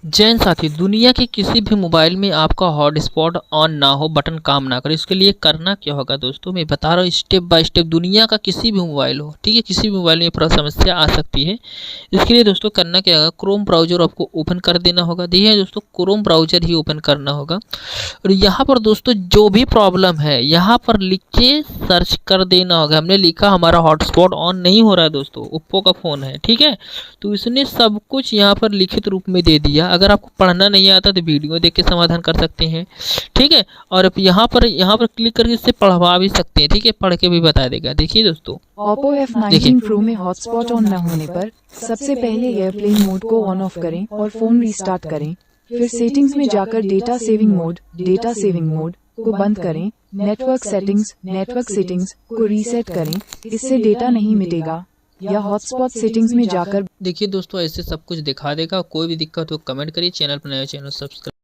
जैन साथी, दुनिया के किसी भी मोबाइल में आपका हॉटस्पॉट ऑन ना हो, बटन काम ना करे, इसके लिए करना क्या होगा दोस्तों, मैं बता रहा हूँ स्टेप बाय स्टेप। दुनिया का किसी भी मोबाइल हो, ठीक है, किसी भी मोबाइल में ये समस्या आ सकती है। इसके लिए दोस्तों करना क्या होगा, क्रोम ब्राउजर आपको ओपन कर देना होगा। देखिए दोस्तों, क्रोम ब्राउजर ही ओपन करना होगा और यहाँ पर दोस्तों जो भी प्रॉब्लम है यहाँ पर लिख के सर्च कर देना होगा। हमने लिखा हमारा हॉटस्पॉट ऑन नहीं हो रहा है दोस्तों, ओप्पो का फ़ोन है, ठीक है, तो इसने सब कुछ यहाँ पर लिखित रूप में दे दिया। अगर आपको पढ़ना नहीं आता तो वीडियो देख के समाधान कर सकते हैं, ठीक है, और यहाँ पर क्लिक करके इससे पढ़वा भी सकते हैं, ठीक है, पढ़ के भी बता देगा। देखिए दोस्तों, Oppo F19 Pro में हॉटस्पॉट ऑन न होने पर सबसे पहले एयरप्लेन मोड को ऑन ऑफ करें और फ़ोन रीस्टार्ट करें। फिर सेटिंग्स में जाकर डेटा सेविंग मोड को बंद करें। नेटवर्क सेटिंग्स को रीसेट करें। इससे डेटा नहीं मिटेगा। या हॉटस्पॉट सेटिंग्स में जाकर देखिए दोस्तों, ऐसे सब कुछ दिखा देगा। कोई भी दिक्कत हो कमेंट करिए, चैनल पर नया चैनल सब्सक्राइब